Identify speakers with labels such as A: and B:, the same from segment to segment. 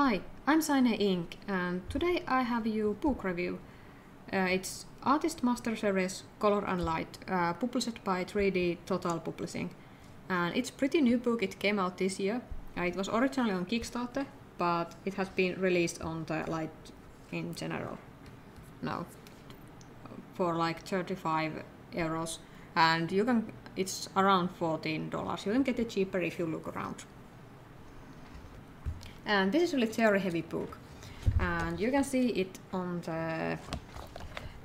A: Hi, I'm Cyaneink and today I have you book review. It's Artist Master Series Color and Light, published by 3D Total Publishing. And it's pretty new book, it came out this year. It was originally on Kickstarter, but it has been released on the Light in general now for like 35 euros. And it's around $14. You can get it cheaper if you look around. And this is really theory heavy book, and you can see it on the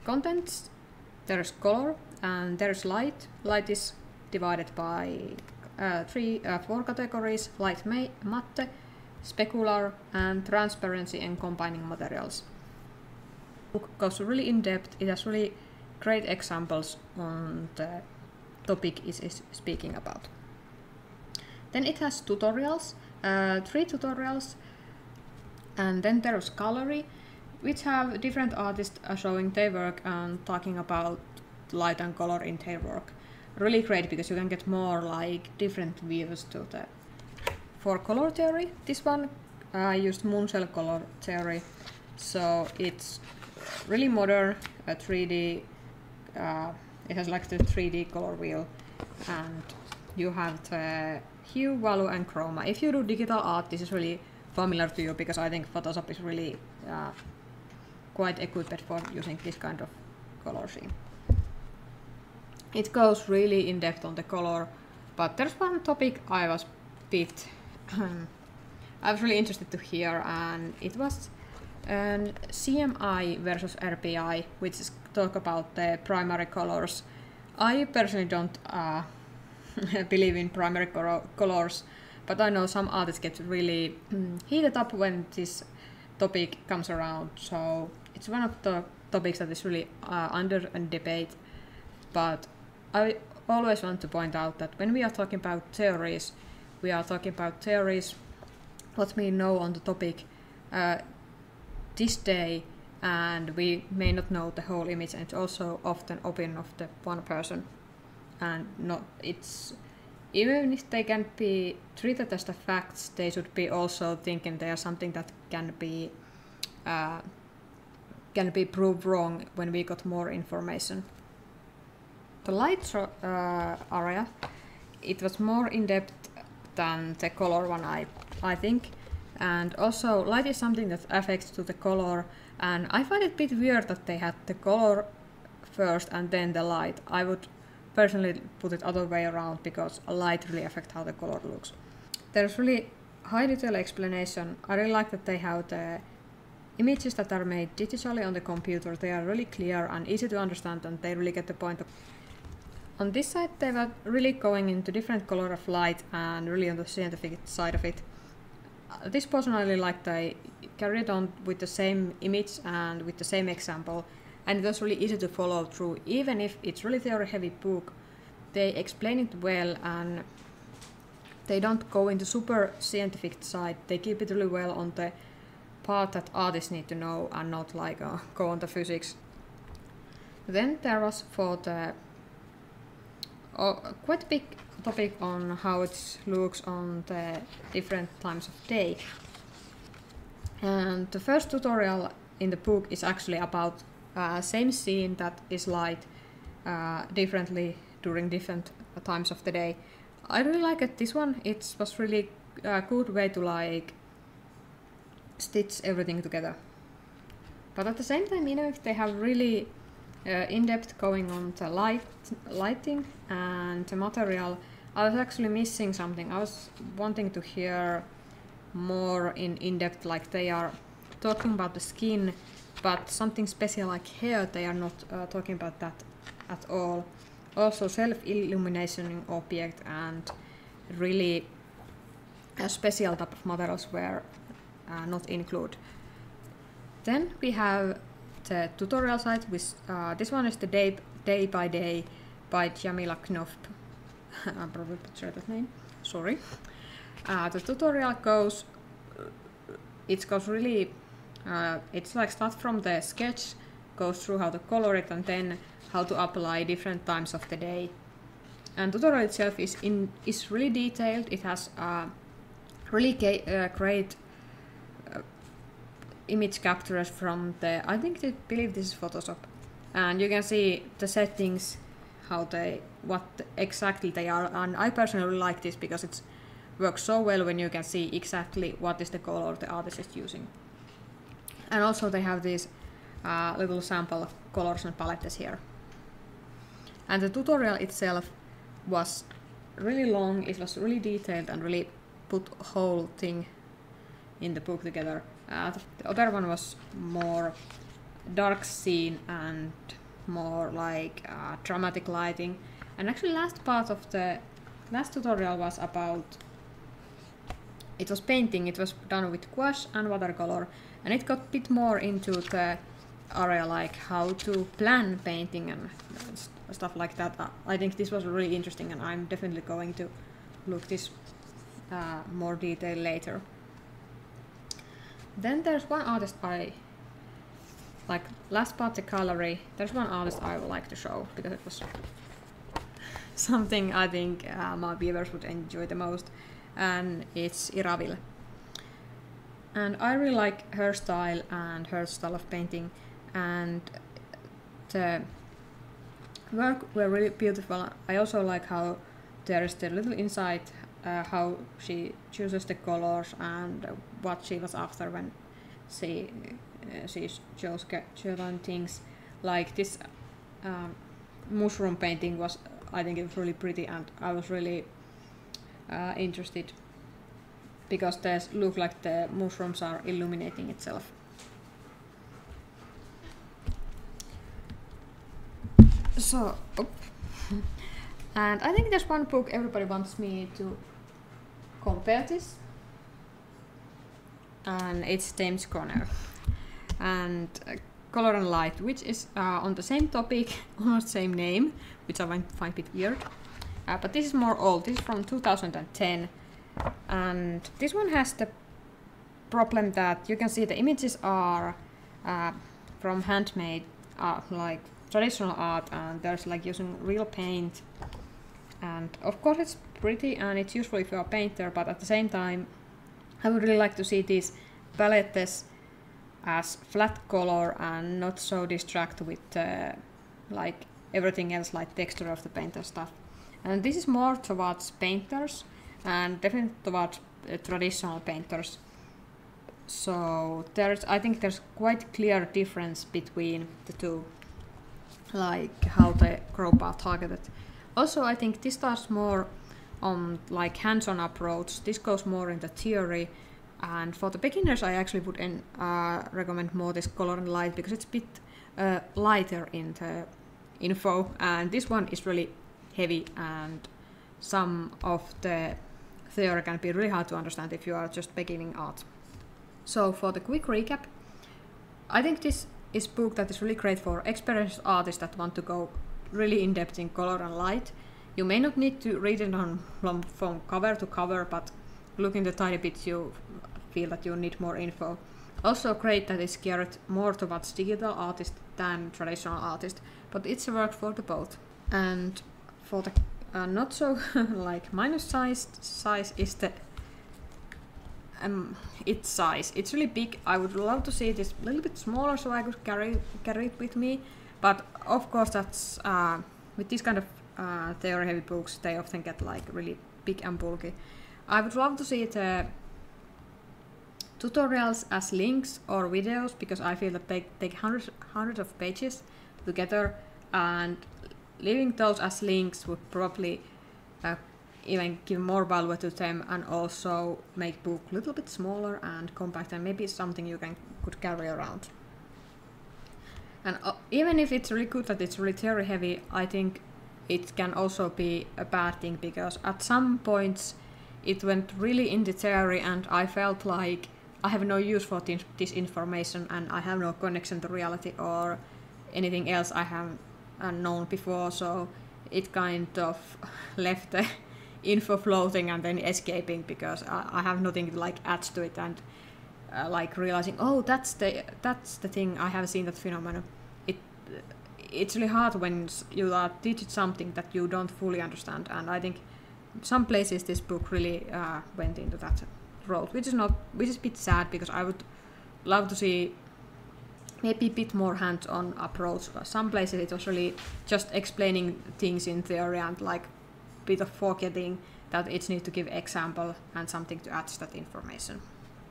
A: contents. There's color and there's light. Light is divided by four categories: light matte, specular, and transparency and combining materials. The book goes really in depth. It has really great examples on the topic it is speaking about. Then it has tutorials. 3 tutorials, and then there's gallery, which have different artists showing their work and talking about light and color in their work. Really great because you can get more like different views to the. For color theory, this one I used Munsell color theory, so it's really modern, 3D. It has like the 3D color wheel, and you have the hue, value and chroma. If you do digital art, this is really familiar to you because I think Photoshop is really quite equipped for using this kind of color scheme. It goes really in depth on the color, but there's one topic I was really interested to hear, and it was CMI versus RPI, which is talk about the primary colors. I personally don't believe in primary colors, but I know some artists get really heated up when this topic comes around, so it's one of the topics that is really under debate. But I always want to point out that when we are talking about theories, we are talking about theories what we know on the topic this day, and we may not know the whole image, and it's also often opinion of the one person. And even if they can be treated as the facts, they should be also thinking they are something that can be proved wrong when we got more information. The light area, it was more in depth than the color one, I think. And also light is something that affects to the color, and I find it a bit weird that they had the color first and then the light. I would personally put it other way around because a light really affects how the color looks. There's really high detail explanation. I really like that they have the images that are made digitally on the computer. They are really clear and easy to understand, and they really get the point. On this side they were really going into different color of light and really on the scientific side of it. This portion I really liked. They carried on with the same image and with the same example, and it was really easy to follow through. Even if it's really theory heavy book, they explain it well and they don't go into super scientific side. They keep it really well on the part that artists need to know and not like go on the physics. Then there was for the quite big topic on how it looks on the different times of day. And the first tutorial in the book is actually about same scene that is light differently during different times of the day. I really like it. This one, it was really a good way to like stitch everything together. But at the same time, even if they have really in-depth going on the lighting and the material, I was actually missing something. I was wanting to hear more in-depth, like they are talking about the skin, but something special like hair, they are not talking about that at all. Also self-illuminating object and really a special type of materials were not included. Then we have the tutorial site, which this one is the day by day by Jamila Knopf. I probably butchered that name, sorry. The tutorial goes really it's like start from the sketch, goes through how to color it and then how to apply different times of the day. And tutorial itself is really detailed. It has really great image captures from the, I believe this is Photoshop, and you can see the settings, what exactly they are, and I personally like this because it works so well when you can see exactly what is the color the artist is using. And also they have these little sample colors and palettes here. And the tutorial itself was really long, it was really detailed and really put whole thing in the book together. The other one was more dark scene and more like dramatic lighting. And actually last tutorial was about, it was painting, it was done with gouache and watercolor, and it got a bit more into the area like how to plan painting and stuff like that. I think this was really interesting, and I'm definitely going to look this more detail later. Then there's one artist last part the gallery, there's one artist I would like to show because it was something I think my viewers would enjoy the most, and it's Iravil. And I really like her style and her style of painting, and the work were really beautiful. I also like how there is the little insight how she chooses the colors and what she was after when she chose certain things. Like this mushroom painting was, I think it was really pretty, and I was really interested because they look like the mushrooms are illuminating itself. So, and I think there's one book everybody wants me to compare this, and it's James Conner and Color and Light, which is on the same topic, almost same name, which I find a bit weird. But this is more old, this is from 2010, and this one has the problem that you can see the images are from handmade, like traditional art, and there's like using real paint, and of course it's pretty and it's useful if you're a painter, but at the same time I would really like to see these palettes as flat color and not so distract with like everything else, like texture of the paint and stuff. And this is more towards painters and definitely towards traditional painters. So I think there's quite clear difference between the two, like how the group are targeted. Also, I think this starts more on like hands-on approach. This goes more into theory, and for the beginners I actually would recommend more this Color and Light because it's a bit lighter in the info, and this one is really heavy and some of the theory can be really hard to understand if you are just beginning art. So for the quick recap, I think this is a book that is really great for experienced artists that want to go really in depth in color and light. You may not need to read it from cover to cover, but looking the tiny bits you feel that you need more info. Also great that it's geared more towards digital artists than traditional artists, but it's a work for the both. And for the not so like minus size is the its size. It's really big. I would love to see this a little bit smaller so I could carry it with me, but of course that's with these kind of theory heavy books they often get like really big and bulky. I would love to see the tutorials as links or videos because I feel that they take hundreds of pages together, and leaving those as links would probably even give more value to them and also make book a little bit smaller and compact, and maybe something you could carry around. And even if it's really good that it's really theory heavy, I think it can also be a bad thing because at some points it went really into theory and I felt like I have no use for this information and I have no connection to reality or anything else I have known before, so it kind of left the info floating and then escaping because I have nothing to like add to it, and like realizing, oh, that's the thing, I have seen that phenomenon. It's really hard when you are teaching something that you don't fully understand, and I think some places this book really went into that wrote, which is a bit sad because I would love to see maybe a bit more hands-on approach. Some places it was really just explaining things in theory and like a bit of forgetting that it needs to give example and something to add to that information.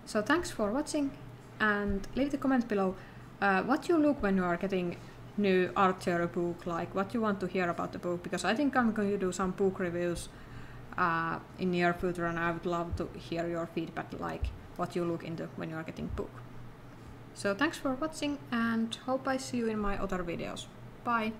A: So thanks for watching, and leave the comment below what you look when you are getting new art theory book, like what you want to hear about the book, because I think I'm going to do some book reviews in near future, and I would love to hear your feedback, like what you look into when you are getting book. So thanks for watching, and hope I see you in my other videos. Bye!